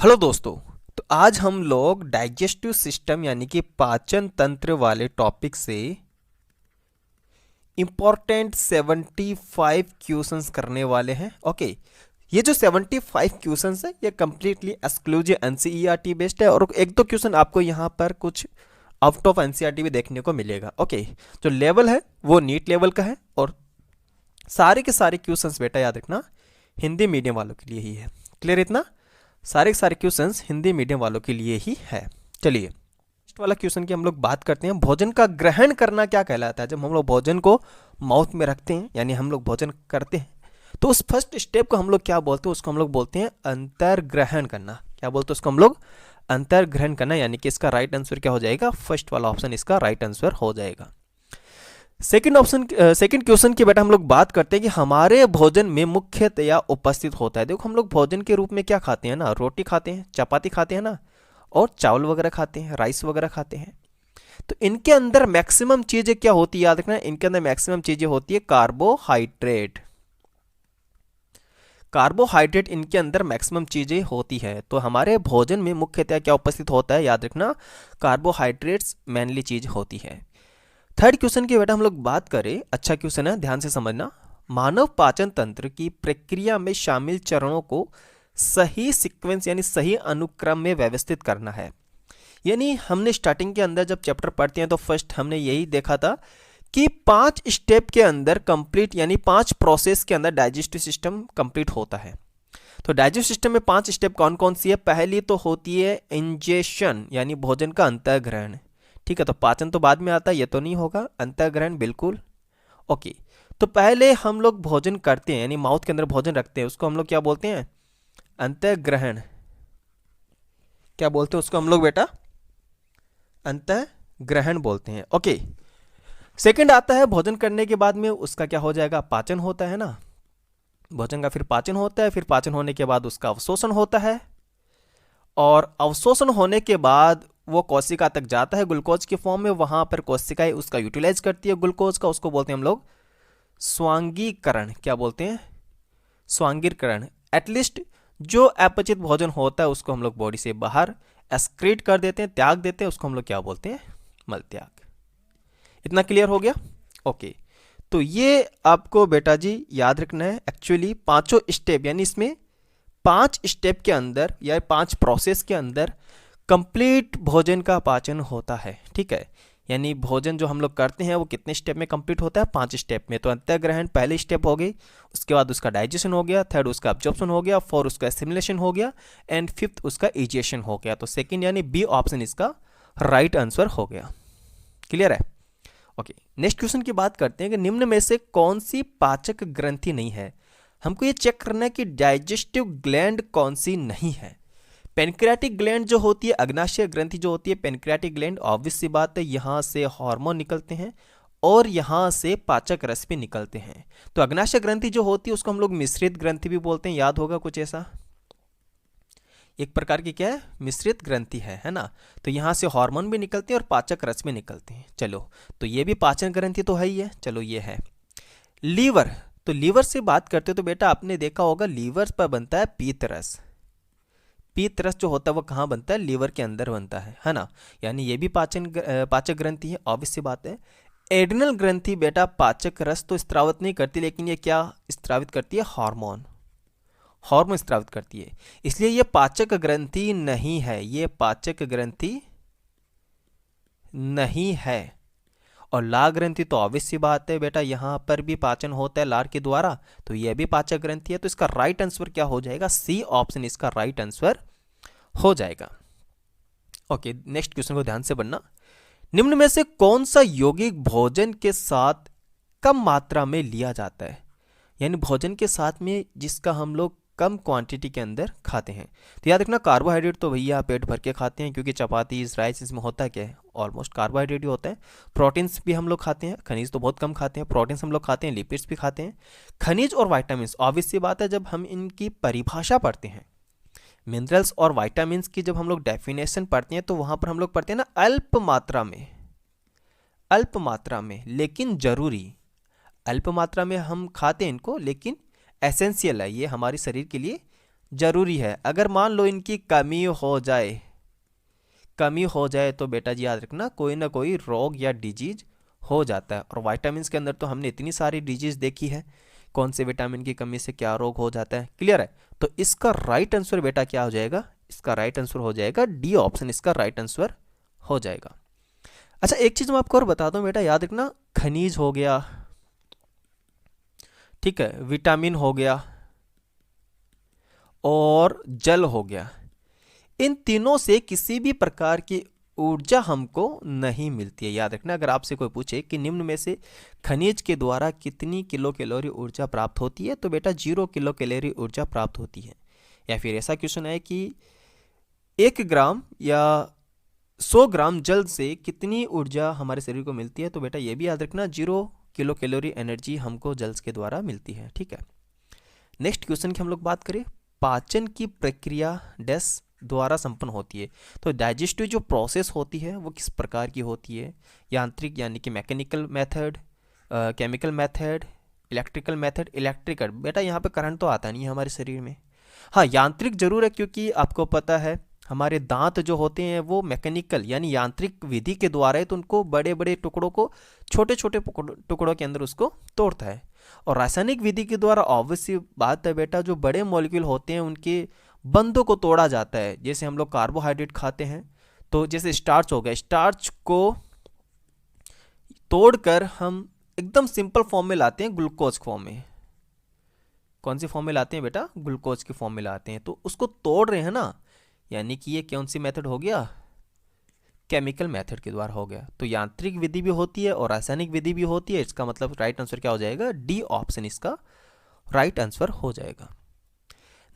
Hello दोस्तों। तो आज हम लोग डाइजेस्टिव सिस्टम यानी कि पाचन तंत्र वाले टॉपिक से इम्पोर्टेंट 75 क्वेश्चंस करने वाले हैं। ओके, ये जो 75 क्वेश्चंस है ये कम्प्लीटली एक्सक्लूसिव एनसीईआरटी बेस्ड है और एक दो क्वेश्चन आपको यहाँ पर कुछ आउट ऑफ एनसीईआरटी भी देखने को मिलेगा। ओके, जो लेवल है वो नीट लेवल का है और सारे के सारे क्वेश्चंस बेटा याद रखना हिंदी मीडियम वालों के लिए ही है। क्लियर? इतना सारे के सारे क्वेश्चंस हिंदी मीडियम वालों के लिए ही है। चलिए नेक्स्ट वाला क्वेश्चन की हम लोग बात करते हैं। भोजन का ग्रहण करना क्या कहलाता है? जब हम लोग भोजन को माउथ में रखते हैं यानी हम लोग भोजन करते हैं तो उस फर्स्ट स्टेप को हम लोग क्या बोलते हैं? उसको हम लोग बोलते हैं अंतर्ग्रहण करना। क्या बोलते हैं उसको हम लोग? अंतर्ग्रहण करना। यानी कि इसका राइट आंसर क्या हो जाएगा? फर्स्ट वाला ऑप्शन इसका राइट आंसर हो जाएगा। सेकंड क्वेश्चन की बेटा हम लोग बात करते हैं कि हमारे भोजन में मुख्यतया उपस्थित होता है। देखो हम लोग भोजन के रूप में क्या खाते हैं ना, रोटी खाते हैं, चपाती खाते हैं ना, और चावल वगैरह खाते हैं, राइस वगैरह खाते हैं। तो इनके अंदर मैक्सिमम चीजें क्या होती है? याद रखना, इनके अंदर मैक्सिमम चीजें होती है कार्बोहाइड्रेट। कार्बोहाइड्रेट इनके अंदर मैक्सिमम चीजें होती है। तो हमारे भोजन में मुख्यतया क्या उपस्थित होता है? याद रखना, कार्बोहाइड्रेट्स मेनली चीज होती है। थर्ड क्वेश्चन की बेटा हम लोग बात करें, अच्छा क्वेश्चन है, ध्यान से समझना। मानव पाचन तंत्र की प्रक्रिया में शामिल चरणों को सही सीक्वेंस यानी सही अनुक्रम में व्यवस्थित करना है। यानी हमने स्टार्टिंग के अंदर जब चैप्टर पढ़ते हैं तो फर्स्ट हमने यही देखा था कि 5 स्टेप के अंदर कंप्लीट यानी 5 प्रोसेस के अंदर डाइजेस्टिव सिस्टम कंप्लीट होता है। तो डाइजेस्टिव सिस्टम में 5 स्टेप कौन कौन सी है? पहली तो होती है इंजेशन यानी भोजन का अंतर्ग्रहण। ठीक है, तो पाचन तो बाद में आता है, ये तो नहीं होगा। अंतर्ग्रहण बिल्कुल ओके। तो पहले हम लोग भोजन करते हैं यानी माउथ के अंदर भोजन रखते हैं, उसको हम लोग क्या बोलते हैं? अंतर्ग्रहण। क्या बोलते हैं उसको हम लोग बेटा? अंतर्ग्रहण बोलते हैं। ओके, सेकंड आता है भोजन करने के बाद में उसका क्या हो जाएगा? पाचन होता है ना। भोजन का फिर पाचन होता है, फिर पाचन होने के बाद उसका अवशोषण होता है और अवशोषण होने के बाद वो कोशिका तक जाता है ग्लूकोज के फॉर्म में। वहां पर कोशिकाएं उसका यूटिलाइज करती है ग्लूकोज का, उसको बोलते हैं हम लोग स्वांगीकरण। क्या बोलते हैं? स्वांगीकरण। एटलीस्ट जो अपचित भोजन होता है उसको हम लोग बॉडी से बाहर एक्सक्रीट कर देते हैं, त्याग देते हैं, उसको हम लोग क्या बोलते हैं? मल त्याग। इतना क्लियर हो गया? ओके, तो ये आपको बेटा जी याद रखना है। एक्चुअली पांचों स्टेप यानी इसमें 5 स्टेप के अंदर या 5 प्रोसेस के अंदर कंप्लीट भोजन का पाचन होता है। ठीक है, यानी भोजन जो हम लोग करते हैं वो कितने स्टेप में कंप्लीट होता है? 5 स्टेप में। तो अंतर्ग्रहण पहली स्टेप हो गई, उसके बाद उसका डाइजेशन हो गया, थर्ड उसका एब्जॉर्प्शन हो गया, फोर्थ उसका एसिमिलेशन हो गया एंड फिफ्थ उसका इजेशन हो गया। तो सेकंड यानी बी ऑप्शन इसका राइट आंसर हो गया। क्लियर है? ओके, नेक्स्ट क्वेश्चन की बात करते हैं कि निम्न में से कौन सी पाचक ग्रंथि नहीं है? हमको ये चेक करना है कि डाइजेस्टिव ग्लैंड कौन सी नहीं है। पेनक्रियाटिक ग्लैंड जो होती है, अग्नाशय ग्रंथि जो होती है, पेनक्रियाटिक ग्लैंड, ऑब्वियस सी बात है यहाँ से हार्मोन निकलते हैं और यहाँ से पाचक रस भी निकलते हैं। तो अग्नाशय ग्रंथि जो होती है उसको हम लोग मिश्रित ग्रंथि भी बोलते हैं। याद होगा कुछ ऐसा, एक प्रकार की क्या है? मिश्रित ग्रंथि है ना। तो यहाँ से हार्मोन भी निकलते हैं और पाचक रस भी निकलते हैं। चलो, तो ये भी पाचन ग्रंथि तो है ही है। चलो, ये है लीवर। तो लीवर से बात करते हो तो बेटा आपने देखा होगा लीवर पर बनता है पीत रस। पीत रस जो होता है वो कहाँ बनता है? लीवर के अंदर बनता है ना। यानी ये भी पाचक ग्रंथि है, ऑब्वियस सी बात है। एड्रिनल ग्रंथि बेटा पाचक रस तो स्त्रावित नहीं करती, लेकिन ये क्या स्त्रावित करती है? हार्मोन। हार्मोन स्त्रावित करती है, इसलिए ये पाचक ग्रंथि नहीं है। ये पाचक ग्रंथि नहीं है। और लार ग्रंथि तो ऑब्वियस सी बात है बेटा, यहां पर भी पाचन होता है लार के द्वारा, तो यह भी पाचक ग्रंथि है। तो इसका राइट आंसर क्या हो जाएगा? सी ऑप्शन इसका राइट आंसर हो जाएगा। ओके, नेक्स्ट क्वेश्चन को ध्यान से पढ़ना। निम्न में से कौन सा यौगिक भोजन के साथ कम मात्रा में लिया जाता है? यानी भोजन के साथ में जिसका हम लोग कम क्वांटिटी के अंदर खाते हैं। तो याद रखना, कार्बोहाइड्रेट तो भैया पेट भर के खाते हैं क्योंकि चपाती राइस इसमें होता क्या है? ऑलमोस्ट कार्बोहाइड्रेट ही होता है। प्रोटीन्स भी हम लोग खाते हैं, खनिज तो बहुत कम खाते हैं। प्रोटीन्स हम लोग खाते हैं, लिपिड्स भी खाते हैं। खनिज और वाइटामिन्स ऑब्वियस सी बात है, जब हम इनकी परिभाषा पढ़ते हैं, मिनरल्स और वाइटामिन्स की जब हम लोग डेफिनेशन पढ़ते हैं तो वहां पर हम लोग पढ़ते हैं ना अल्प मात्रा में। अल्प मात्रा में लेकिन जरूरी। अल्प मात्रा में हम खाते हैं इनको, लेकिन एसेंशियल है, ये हमारे शरीर के लिए जरूरी है। अगर मान लो इनकी कमी हो जाए तो बेटा जी याद रखना कोई ना कोई रोग या डिजीज हो जाता है। और विटामिन के अंदर तो हमने इतनी सारी डिजीज देखी है, कौन से विटामिन की कमी से क्या रोग हो जाता है, क्लियर है। तो इसका राइट आंसर बेटा क्या हो जाएगा, इसका राइट आंसर हो जाएगा डी ऑप्शन, इसका राइट आंसर हो जाएगा। अच्छा एक चीज मैं आपको और बता दूं बेटा, याद रखना खनिज हो गया, ठीक है, विटामिन हो गया और जल हो गया, इन तीनों से किसी भी प्रकार की ऊर्जा हमको नहीं मिलती है। याद रखना अगर आपसे कोई पूछे कि निम्न में से खनिज के द्वारा कितनी किलो कैलोरी ऊर्जा प्राप्त होती है, तो बेटा 0 किलो कैलोरी ऊर्जा प्राप्त होती है। या फिर ऐसा क्वेश्चन है कि 1 ग्राम या 100 ग्राम जल से कितनी ऊर्जा हमारे शरीर को मिलती है, तो बेटा ये भी याद रखना 0 किलो कैलोरी एनर्जी हमको जल के द्वारा मिलती है, ठीक है। नेक्स्ट क्वेश्चन की हम लोग बात करें, पाचन की प्रक्रिया डैश द्वारा संपन्न होती है। तो डाइजेस्टिव जो प्रोसेस होती है वो किस प्रकार की होती है, यांत्रिक यानी कि mechanical method, chemical method, electrical method. Electrical बेटा यहाँ पे करंट तो आता नहीं है हमारे शरीर में, हाँ यांत्रिक जरूर है, क्योंकि आपको पता है हमारे दांत जो होते हैं वो मैकेनिकल यानी यांत्रिक विधि के द्वारा है, तो उनको बड़े बड़े टुकड़ों को छोटे छोटे टुकड़ों के अंदर उसको तोड़ता है। और रासायनिक विधि के द्वारा ऑब्वियसली बात है बेटा, जो बड़े मॉलिक्यूल होते हैं उनके बंधों को तोड़ा जाता है। जैसे हम लोग कार्बोहाइड्रेट खाते हैं, तो जैसे स्टार्च हो गया, स्टार्च को तोड़कर हम एकदम सिंपल फॉर्म में लाते हैं, ग्लूकोज फॉर्म में। कौन सी फॉर्म में लाते हैं बेटा, ग्लूकोज की फॉर्म में लाते हैं। तो उसको तोड़ रहे हैं ना, यानी कि ये कौन सी मेथड हो गया, केमिकल मेथड के द्वारा हो गया। तो यांत्रिक विधि भी होती है और रासायनिक विधि भी होती है, इसका मतलब राइट आंसर क्या हो जाएगा, डी ऑप्शन इसका राइट आंसर हो जाएगा।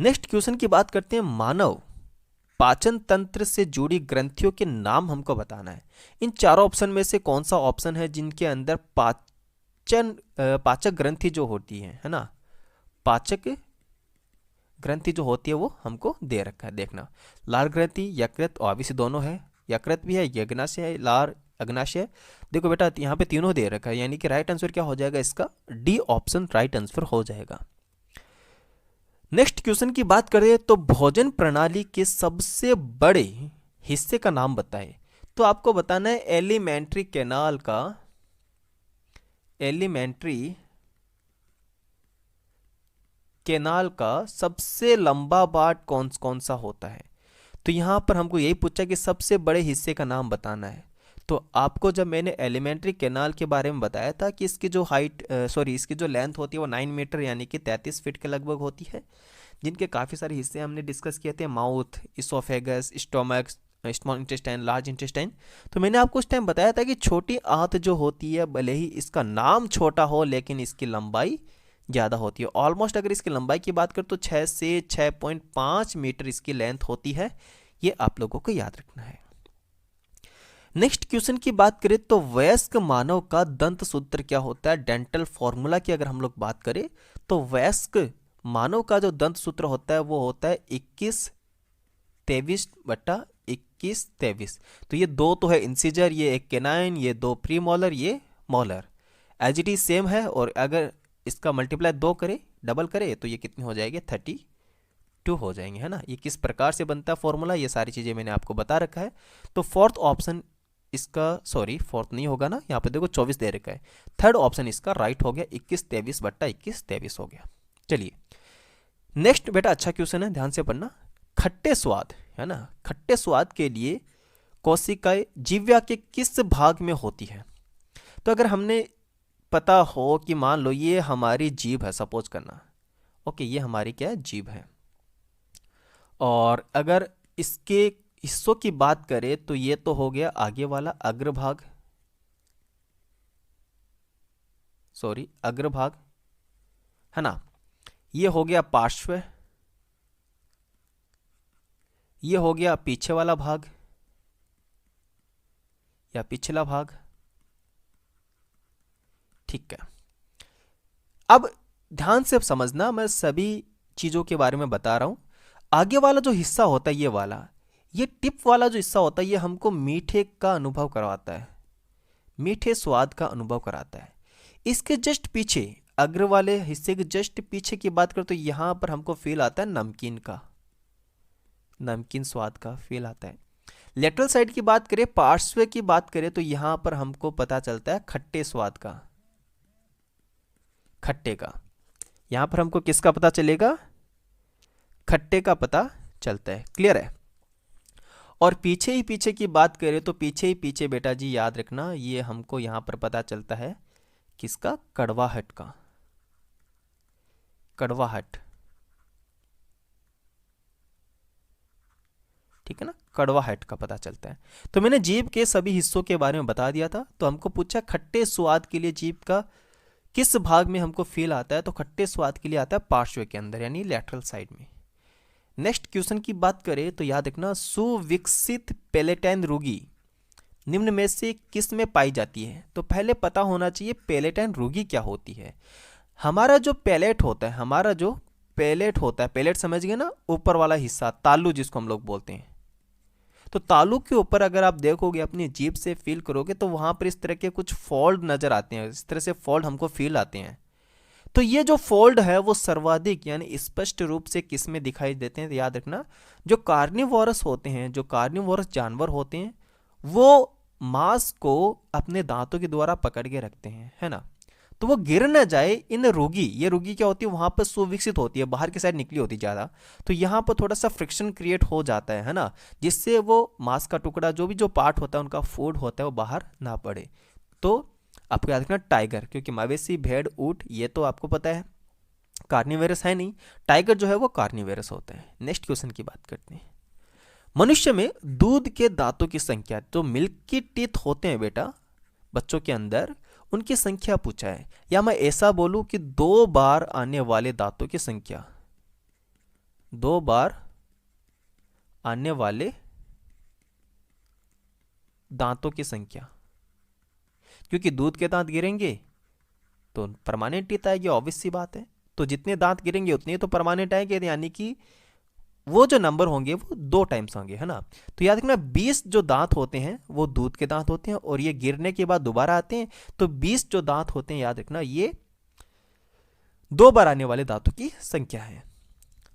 नेक्स्ट क्वेश्चन की बात करते हैं, मानव पाचन तंत्र से जुड़ी ग्रंथियों के नाम हमको बताना है। इन चारों ऑप्शन में से कौन सा ऑप्शन है जिनके अंदर पाचक ग्रंथि जो होती है ना, पाचक ग्रंथि जो होती है वो हमको दे रखा है। देखना लार ग्रंथि, यकृत, ऑब्वियसली दोनों है, यकृत भी है, यज्ञाशय है, लार अग्नाशय। देखो बेटा यहाँ पे तीनों दे रखा है, यानी कि राइट आंसर क्या हो जाएगा, इसका डी ऑप्शन राइट आंसर हो जाएगा। नेक्स्ट क्वेश्चन की बात करें तो भोजन प्रणाली के सबसे बड़े हिस्से का नाम बताएं। तो आपको बताना है एलिमेंट्री कैनाल का सबसे लंबा पार्ट कौन सा होता है। तो यहां पर हमको यही पूछा कि सबसे बड़े हिस्से का नाम बताना है। तो आपको जब मैंने एलिमेंट्री कैनाल के बारे में बताया था कि इसकी जो इसकी जो लेंथ होती है वो 9 मीटर यानी कि 33 फीट के लगभग होती है, जिनके काफ़ी सारे हिस्से हमने डिस्कस किए थे, mouth, oesophagus, stomach, small intestine, large intestine. तो मैंने आपको उस टाइम बताया था कि छोटी आंत जो होती है भले ही इसका नाम छोटा हो लेकिन इसकी लंबाई ज़्यादा होती है। ऑलमोस्ट अगर इसकी लंबाई की बात करें तो 6 से 6.5 मीटर इसकी लेंथ होती है, ये आप लोगों को याद रखना है। नेक्स्ट क्वेश्चन की बात करें तो वयस्क मानव का दंत सूत्र क्या होता है। डेंटल फॉर्मूला की अगर हम लोग बात करें तो वयस्क मानव का जो दंत सूत्र होता है वो होता है 21-23/21-23। तो ये दो तो है इंसिजर, ये एक केनाइन, ये 2 प्री मोलर, ये molar, as it is same है। और अगर इसका मल्टीप्लाई 2 करे, डबल करे, तो ये कितनी हो जाएगी, 32 हो जाएंगे, है ना। ये किस प्रकार से बनता है फॉर्मूला, ये सारी चीज़ें मैंने आपको बता रखा है। तो फोर्थ ऑप्शन इसका, फोर्थ नहीं होगा ना, यहाँ पे देखो 24 दे रखा है, थर्ड ऑप्शन इसका राइट हो गया, 21-23/21-23 हो गया। चलिए नेक्स्ट बेटा अच्छा क्वेश्चन है, ध्यान से पढ़ना। खट्टे स्वाद, है ना, खट्टे स्वाद के लिए कोशिकाएं जीव्या के किस भाग में होती है। तो अगर हमने पता हो कि मान लो ये हमारी जीभ है, सपोज करना, ओके ये हमारी क्या है, जीभ है। और अगर इसके हिस्सों की बात करें तो ये तो हो गया आगे वाला अग्रभाग, अग्रभाग, है ना। ये हो गया पार्श्व, ये हो गया पीछे वाला भाग या पिछला भाग, ठीक है। अब ध्यान से समझना, मैं सभी चीजों के बारे में बता रहा हूं। आगे वाला जो हिस्सा होता है ये वाला, ये टिप वाला जो हिस्सा होता है ये हमको मीठे का अनुभव करवाता है, मीठे स्वाद का अनुभव कराता है। इसके जस्ट पीछे अग्र वाले हिस्से के जस्ट पीछे की बात करें तो यहाँ पर हमको फील आता है नमकीन का, नमकीन स्वाद का फील आता है। लेटरल साइड की बात करें, पार्श्व की बात करें तो यहाँ पर हमको पता चलता है खट्टे स्वाद का, खट्टे का। यहाँ पर हमको किसका पता चलेगा? खट्टे का पता चलता है। क्लियर है? और पीछे ही पीछे की बात करें तो पीछे ही पीछे बेटा जी याद रखना, ये हमको यहाँ पर पता चलता है किसका? कड़वाहट का, कड़वाहट। ठीक है ना, कड़वाहट का पता चलता है। तो मैंने जीभ के सभी हिस्सों के बारे में बता दिया था। तो हमको पूछा खट्टे स्वाद के लिए जीभ का किस भाग में हमको फील आता है, तो खट्टे स्वाद के लिए आता है पार्श्व के अंदर यानी लैटरल साइड में। नेक्स्ट क्वेश्चन की बात करें तो याद रखना, सुविकसित पेलेटाइन रुगी निम्न में से किस में पाई जाती है? तो पहले पता होना चाहिए पेलेटाइन रुगी क्या होती है। हमारा जो पैलेट होता है, हमारा जो पैलेट होता है, पैलेट समझ गए ना, ऊपर वाला हिस्सा, तालू जिसको हम लोग बोलते हैं। तो तालू के ऊपर अगर आप देखोगे, अपनी जीभ से फील करोगे तो वहां पर इस तरह के कुछ फोल्ड नजर आते हैं, इस तरह से फोल्ड हमको फील आते हैं। तो ये जो फोल्ड है वो सर्वाधिक यानी स्पष्ट रूप से किस में दिखाई देते हैं? तो याद रखना, जो कार्निवोरस होते हैं, जो कार्निवोरस जानवर होते हैं, वो मांस को अपने दांतों के द्वारा पकड़ के रखते हैं, है ना। तो वो गिर न जाए इन रुगी, ये रुगी क्या होती है, वहां पर सुविकसित होती है, बाहर की साइड निकली होती है ज्यादा, तो यहाँ पर थोड़ा सा फ्रिक्शन क्रिएट हो जाता है ना, जिससे वो मांस का टुकड़ा, जो भी जो पार्ट होता है उनका फूड होता है, वो बाहर ना पड़े। तो आपको याद रखना टाइगर, क्योंकि मवेशी, भेड़, ऊंट ये तो आपको पता है कार्निवेरस है नहीं, टाइगर जो है वो कार्निवेरस होता है। नेक्स्ट क्वेश्चन की बात करते हैं। मनुष्य में दूध के दांतों की संख्या, जो मिल्की टीथ होते हैं बेटा बच्चों के अंदर, उनकी संख्या पूछा है। या मैं ऐसा बोलूं कि 2 बार आने वाले दांतों की संख्या, 2 बार आने वाले दांतों की संख्या, क्योंकि दूध के दांत गिरेंगे तो परमानेंट टीथ आएगी, ऑब्वियस सी बात है। तो जितने दांत गिरेंगे उतने तो परमानेंट आएंगे, यानी कि वो जो नंबर होंगे वो 2 टाइम्स होंगे, है ना। तो याद रखना 20 जो दांत होते हैं वो दूध के दांत होते हैं, और ये गिरने के बाद दोबारा आते हैं। तो 20 जो दांत होते हैं याद रखना ये 2 बार आने वाले दांतों की संख्या है।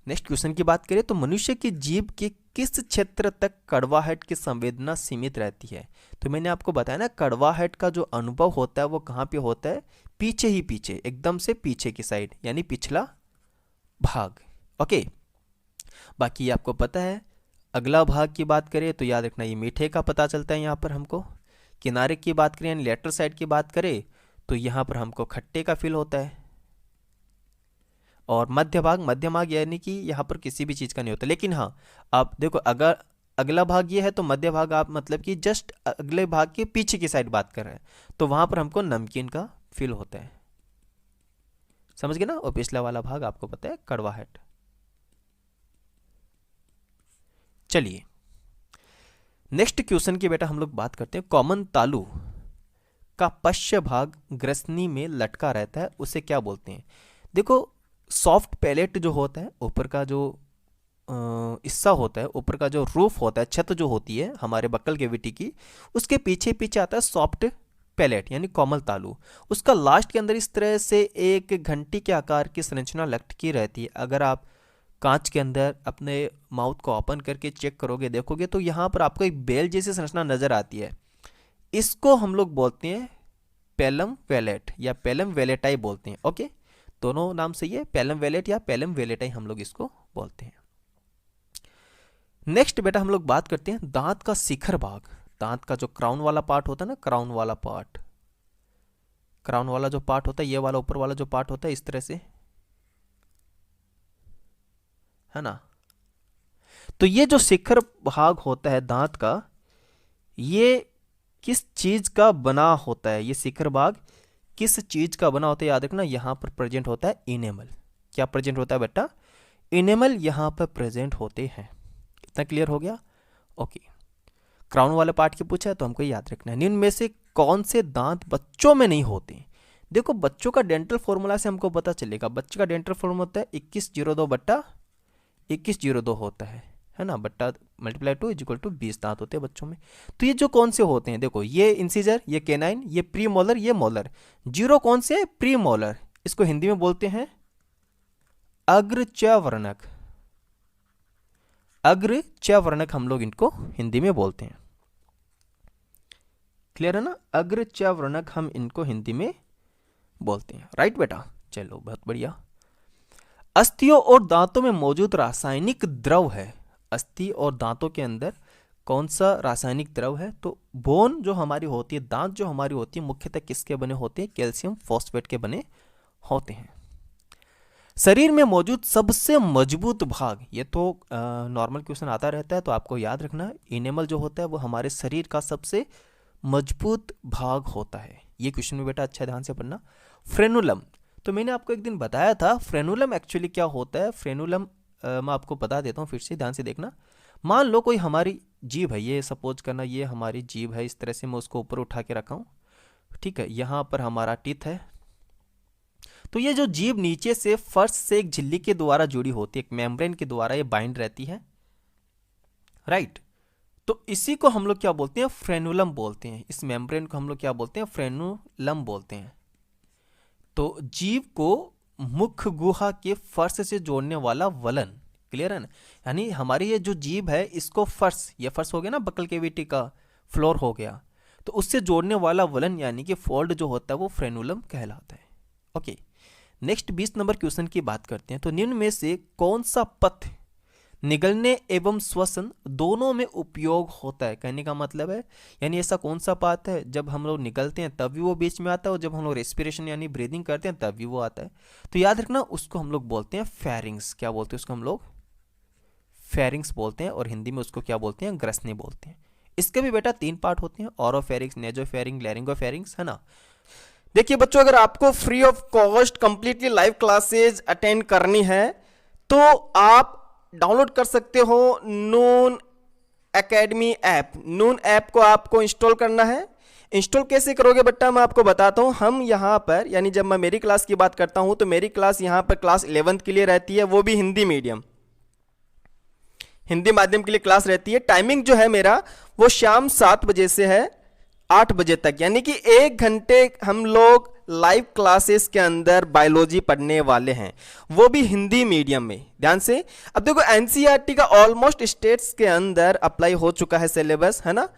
नेक्स्ट क्वेश्चन की बात करें तो मनुष्य की जीभ के किस क्षेत्र तक कड़वाहट की संवेदना सीमित रहती है? तो मैंने आपको बताया ना, कड़वाहट का जो अनुभव होता है वो कहाँ पे होता है? पीछे ही पीछे, एकदम से पीछे की साइड यानी पिछला भाग। ओके, बाकी आपको पता है। अगला भाग की बात करें तो याद रखना ये मीठे का पता चलता है यहाँ पर हमको। किनारे की बात करें यानी लेटर साइड की बात करें तो यहाँ पर हमको खट्टे का फील होता है। और मध्य भाग यानी कि यहाँ पर किसी भी चीज़ का नहीं होता। लेकिन हाँ, आप देखो अगर अगला भाग ये है तो मध्य भाग आप मतलब कि जस्ट अगले भाग के पीछे की साइड बात कर रहे हैं, तो वहाँ पर हमको नमकीन का फील होता है, समझ गए ना। और पिछला वाला भाग आपको पता है कड़वाहट। चलिए नेक्स्ट क्वेश्चन की बेटा हम लोग बात करते हैं। कॉमन तालु का पश्च भाग ग्रसनी में लटका रहता है, उसे क्या बोलते हैं? देखो सॉफ्ट पैलेट जो होता है, ऊपर का जो हिस्सा होता है, ऊपर का जो रूफ होता है, छत जो होती है हमारे बक्कल कैविटी की, उसके पीछे पीछे आता है सॉफ्ट पैलेट यानी कोमल तालु। उसका लास्ट के अंदर इस तरह से एक घंटी के आकार की संरचना लटकी रहती है। अगर आप कांच के अंदर अपने माउथ को ओपन करके चेक करोगे, देखोगे तो यहाँ पर आपको एक बेल जैसी संरचना नजर आती है। इसको हम लोग बोलते हैं पेलम वेलेट या पेलम वेलेटाई बोलते हैं। ओके, दोनों नाम सही है, पेलम वेलेट या पेलम वेलेटाई हम लोग इसको बोलते हैं। नेक्स्ट बेटा हम लोग बात करते हैं दांत का शिखर भाग। दांत का जो क्राउन वाला पार्ट होता है ना, क्राउन वाला पार्ट, क्राउन वाला जो पार्ट होता है, ये वाला ऊपर वाला जो पार्ट होता है इस तरह से, है ना। तो ये जो शिखर भाग होता है दांत का, ये किस चीज का बना होता है? ये शिखर भाग किस चीज का बना होता है? याद रखना यहां पर प्रेजेंट होता है इनेमल। क्या प्रेजेंट होता है बेटा? इनेमल यहां पर प्रेजेंट होते हैं। इतना क्लियर हो गया? ओके, क्राउन वाले पार्ट की पूछा है तो हमको याद रखना है। इनमें से कौन से दांत बच्चों में नहीं होते? देखो बच्चों का डेंटल फॉर्मूला से हमको पता चलेगा। बच्चे का डेंटल फॉर्मूला होता है 2102 बट्टा 2102 होता है ना, बट्टा मल्टीप्लाई 2 इक्वल टू 20 दांत होते हैं बच्चों में। तो ये जो कौन से होते हैं, देखो ये इंसिजर, ये केनाइन, ये प्री मोलर, ये मोलर। जीरो कौन से? Pre molar. इसको हिंदी में बोलते हैं अग्र च वर्णक। अग्र च वर्णक हम लोग इनको हिंदी में बोलते हैं। क्लियर है ना, अग्र च वर्णक हम इनको हिंदी में बोलते हैं। राइट बेटा, चलो बहुत बढ़िया। अस्थियों और दांतों में मौजूद रासायनिक द्रव है। अस्थि और दांतों के अंदर कौन सा रासायनिक द्रव है? तो बोन जो हमारी होती है, दांत जो हमारी होती है, मुख्यतः किसके बने होते हैं? कैल्शियम फॉस्फेट के बने होते हैं। शरीर में मौजूद सबसे मजबूत भाग, ये तो नॉर्मल क्वेश्चन आता रहता है, तो आपको याद रखना, इनेमल जो होता है वो हमारे शरीर का सबसे मजबूत भाग होता है। ये क्वेश्चन में बेटा अच्छा ध्यान से पढ़ना। फ्रेनुलम, तो मैंने आपको एक दिन बताया था फ्रेनुलम एक्चुअली क्या होता है। फ्रेनुलम मैं आपको बता देता हूँ, फिर से ध्यान से देखना। मान लो कोई हमारी जीभ है, ये सपोज करना ये हमारी जीभ है, इस तरह से मैं उसको ऊपर उठा के रखा हूँ, ठीक है। यहाँ पर हमारा टीथ है, तो ये जो जीभ नीचे से फर्श से एक झिल्ली के द्वारा जुड़ी होती है, एक मेम्ब्रेन के द्वारा ये बाइंड रहती है, राइट। तो इसी को हम लोग क्या बोलते हैं? फ्रेनुलम बोलते हैं। इस मेम्ब्रेन को हम लोग क्या बोलते हैं? फ्रेनुलम बोलते हैं। तो जीभ को मुख गुहा के फर्श से जोड़ने वाला वलन, क्लियर है ना, यानी हमारी ये जो जीभ है इसको फर्श, ये फर्श हो गया ना बकल केविटी का, फ्लोर हो गया, तो उससे जोड़ने वाला वलन यानी कि फोल्ड जो होता है वो फ्रेनुलम कहलाता है। ओके, नेक्स्ट 20 नंबर क्वेश्चन की बात करते हैं। तो निम्न में से कौन सा पथ निगलने एवं श्वसन दोनों में उपयोग होता है? कहने का मतलब है यानी ऐसा कौन सा पाथ है जब हम लोग निकलते हैं तब भी वो बीच में आता है, और जब हम लोग रेस्पिरेशन यानी ब्रीदिंग करते हैं तब भी वो आता है। तो याद रखना, उसको हम लोग बोलते हैं फेरिंग्स। क्या बोलते हैं उसको? हम लोग फेरिंग्स बोलते हैं, और हिंदी में उसको क्या बोलते हैं? ग्रसनी बोलते हैं। इसके भी बेटा 3 पार्ट होते हैं, ओरोफेरिंग्स, नेजोफेरिंग, लैरिंगोफेरिंग्स, है ना। देखिए बच्चों, अगर आपको free of cost completely live classes attend करनी है तो आप डाउनलोड कर सकते हो नून एकेडमी ऐप। नून ऐप को आपको इंस्टॉल करना है। इंस्टॉल कैसे करोगे बेटा, मैं आपको बताता हूं। हम यहाँ पर यानी जब मैं मेरी क्लास की बात करता हूं तो मेरी क्लास यहाँ पर क्लास 11th के लिए रहती है, वो भी हिंदी मीडियम, हिंदी माध्यम के लिए क्लास रहती है। टाइमिंग जो है मेरा वो शाम 7 बजे से है 8 बजे तक, यानी कि 1 घंटे हम लोग लाइव क्लासेस के अंदर बायोलॉजी पढ़ने वाले हैं, वो भी हिंदी मीडियम में। ध्यान से अब देखो, एनसीईआरटी का ऑलमोस्ट स्टेट्स के अंदर अप्लाई हो चुका है सिलेबस, है ना।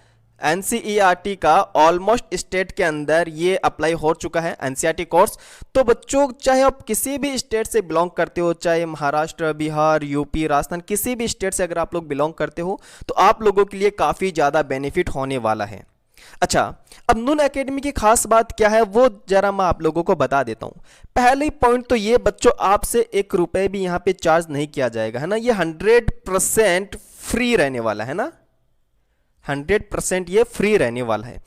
एनसीईआरटी का ऑलमोस्ट स्टेट के अंदर ये अप्लाई हो चुका है एनसीईआरटी कोर्स। तो बच्चों, चाहे आप किसी भी स्टेट से बिलोंग करते हो, चाहे महाराष्ट्र, बिहार, यूपी, राजस्थान, किसी भी स्टेट से अगर आप लोग बिलोंग करते हो तो आप लोगों के लिए काफ़ी ज़्यादा बेनिफिट होने वाला है। अच्छा, अब नून एकेडमी की खास बात क्या है वो जरा मैं आप लोगों को बता देता हूं। पहले पॉइंट तो ये बच्चों, आपसे 1 रुपए भी यहां पे चार्ज नहीं किया जाएगा, है ना। ये 100% फ्री रहने वाला है ना, 100% ये फ्री रहने वाला है।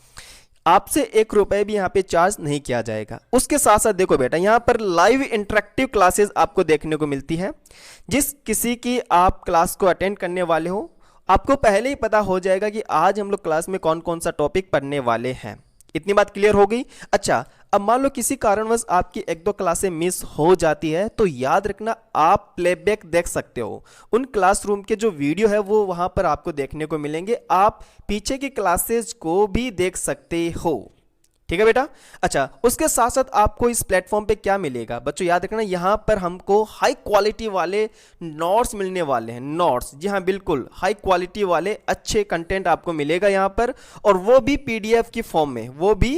आपसे 1 रुपए भी यहाँ पे चार्ज नहीं किया जाएगा। उसके साथ साथ देखो बेटा, यहाँ पर लाइव इंटरेक्टिव क्लासेस आपको देखने को मिलती है। जिस किसी की आप क्लास को अटेंड करने वाले हो, आपको पहले ही पता हो जाएगा कि आज हम लोग क्लास में कौन कौन सा टॉपिक पढ़ने वाले हैं। इतनी बात क्लियर हो गई। अच्छा, अब मान लो किसी कारणवश आपकी 1-2 क्लासें मिस हो जाती है तो याद रखना, आप प्लेबैक देख सकते हो। उन क्लासरूम के जो वीडियो है वो वहां पर आपको देखने को मिलेंगे, आप पीछे की क्लासेज को भी देख सकते हो। ठीक है बेटा। अच्छा, उसके साथ साथ आपको इस प्लेटफॉर्म पे क्या मिलेगा बच्चों, याद रखना, यहाँ पर हमको हाई क्वालिटी वाले नोट्स मिलने वाले हैं। नोट्स, जी हाँ बिल्कुल, हाई क्वालिटी वाले अच्छे कंटेंट आपको मिलेगा यहाँ पर, और वो भी पीडीएफ की फॉर्म में, वो भी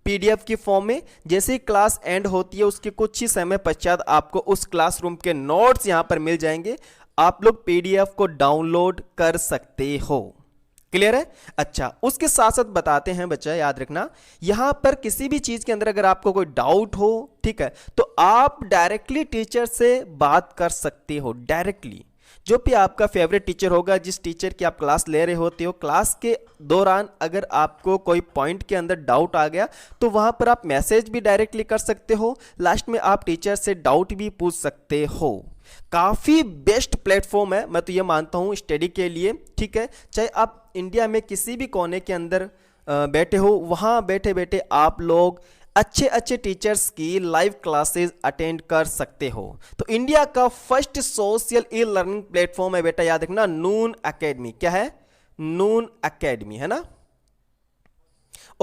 पीडीएफ की फॉर्म में। जैसे ही क्लास एंड होती है उसके कुछ ही समय पश्चात आपको उस क्लासरूम के नोट्स यहाँ पर मिल जाएंगे, आप लोग पीडीएफ को डाउनलोड कर सकते हो। क्लियर है। अच्छा, उसके साथ साथ बताते हैं बच्चा, याद रखना, यहां पर किसी भी चीज के अंदर अगर आपको कोई डाउट हो, ठीक है, तो आप डायरेक्टली टीचर से बात कर सकते हो। डायरेक्टली जो भी आपका फेवरेट टीचर होगा, जिस टीचर की आप क्लास ले रहे होते हो, क्लास के दौरान अगर आपको कोई पॉइंट के अंदर डाउट आ गया तो वहां पर आप मैसेज भी डायरेक्टली कर सकते हो। लास्ट में आप टीचर से डाउट भी पूछ सकते हो। काफ़ी बेस्ट प्लेटफॉर्म है, मैं तो ये मानता हूँ स्टडी के लिए। ठीक है, चाहे आप इंडिया में किसी भी कोने के अंदर बैठे हो, वहाँ बैठे बैठे आप लोग अच्छे अच्छे टीचर्स की लाइव क्लासेस अटेंड कर सकते हो। तो इंडिया का first social e learning platform है बेटा, याद रखना, नून एकेडमी। क्या है? नून एकेडमी, है ना।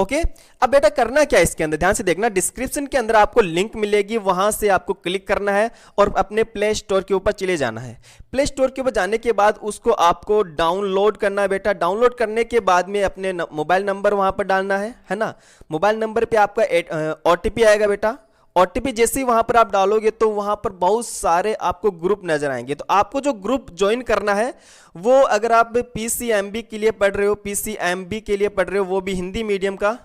ओके अब बेटा करना क्या है इसके अंदर, ध्यान से देखना, डिस्क्रिप्शन के अंदर आपको लिंक मिलेगी, वहां से आपको क्लिक करना है और अपने प्ले स्टोर के ऊपर चले जाना है। प्ले स्टोर के ऊपर जाने के बाद उसको आपको डाउनलोड करना है बेटा। डाउनलोड करने के बाद में अपने मोबाइल नंबर वहां पर डालना है ना। मोबाइल नंबर पे आपका OTP आएगा बेटा। OTP जैसे ही वहां पर आप डालोगे तो वहां पर बहुत सारे आपको ग्रुप नजर आएंगे। तो आपको जो ग्रुप ज्वाइन करना है वो, अगर आप PCMB के लिए पढ़ रहे हो, PCMB के लिए पढ़ रहे हो, वो भी हिंदी मीडियम का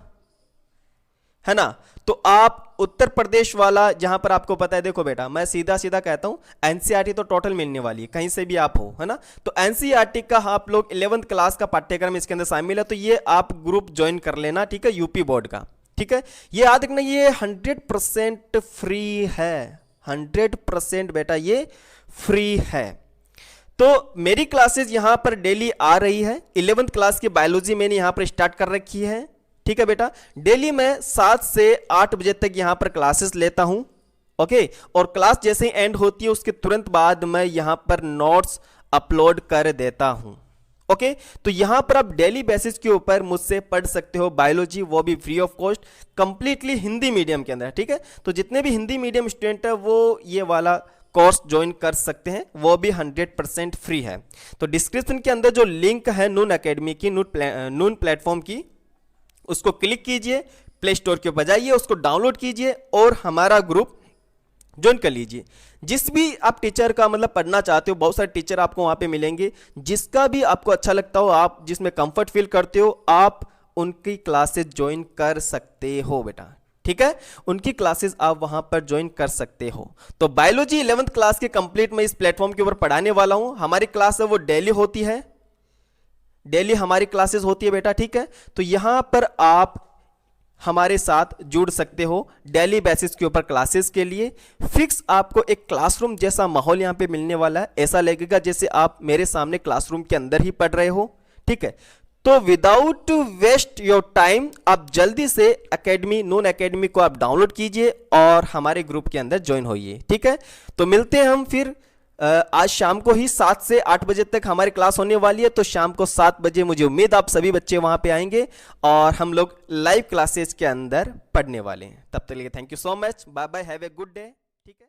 है ना, तो आप उत्तर प्रदेश वाला, जहां पर आपको पता है, देखो बेटा मैं सीधा सीधा कहता हूं, NCERT तो टोटल मिलने वाली है, कहीं से भी आप हो, है ना। तो NCERT का आप लोग 11th क्लास का पाठ्यक्रम इसके अंदर शामिल है, तो ये आप ग्रुप ज्वाइन कर लेना, ठीक है, यूपी बोर्ड का, ठीक है। ये याद रखना, ये 100% फ्री है, 100% बेटा ये फ्री है। तो मेरी क्लासेस यहां पर डेली आ रही है। 11th क्लास की बायोलॉजी मैंने यहां पर स्टार्ट कर रखी है, ठीक है बेटा। डेली मैं 7 से 8 बजे तक यहां पर क्लासेस लेता हूं, ओके। और क्लास जैसे ही एंड होती है उसके तुरंत बाद मैं यहां पर नोट्स अपलोड कर देता हूं, ओके। तो यहां पर आप डेली बेसिस के ऊपर मुझसे पढ़ सकते हो बायोलॉजी, वो भी free of cost, completely Hindi medium के अंदर, ठीक है। तो जितने भी हिंदी मीडियम स्टूडेंट है वो ये वाला कोर्स ज्वाइन कर सकते हैं, वो भी 100% फ्री है। तो डिस्क्रिप्शन के अंदर जो लिंक है नून एकेडमी की, नून प्लेटफॉर्म की, उसको क्लिक कीजिए, प्ले स्टोर के ऊपर जाइए, उसको डाउनलोड कीजिए और हमारा ग्रुप ज्वाइन कर लीजिए। जिस भी आप टीचर का मतलब पढ़ना चाहते हो, बहुत सारे टीचर आपको वहां पे मिलेंगे, जिसका भी आपको अच्छा लगता हो, आप जिसमें कंफर्ट फील करते हो, आप उनकी क्लासेस ज्वाइन कर सकते हो बेटा, ठीक है। उनकी क्लासेस आप वहां पर ज्वाइन कर सकते हो। तो बायोलॉजी 11th क्लास के कंप्लीट मैं इस प्लेटफॉर्म के ऊपर पढ़ाने वाला हूं। हमारी क्लास है वो डेली होती है, डेली हमारी क्लासेस होती है बेटा, ठीक है। तो यहां पर आप हमारे साथ जुड़ सकते हो डेली बेसिस के ऊपर क्लासेस के लिए। फिक्स आपको एक क्लासरूम जैसा माहौल यहां पे मिलने वाला है, ऐसा लगेगा जैसे आप मेरे सामने क्लासरूम के अंदर ही पढ़ रहे हो, ठीक है। तो विदाउट वेस्ट योर टाइम आप जल्दी से एकेडमी, नून एकेडमी को आप डाउनलोड कीजिए और हमारे ग्रुप के अंदर ज्वाइन होइए, ठीक है। तो मिलते हैं हम फिर आज शाम को ही 7 से 8 बजे तक हमारी क्लास होने वाली है। तो शाम को 7 बजे मुझे उम्मीद आप सभी बच्चे वहां पे आएंगे और हम लोग लाइव क्लासेस के अंदर पढ़ने वाले हैं। तब तक के लिए thank you so much, bye bye, have a good day, ठीक है।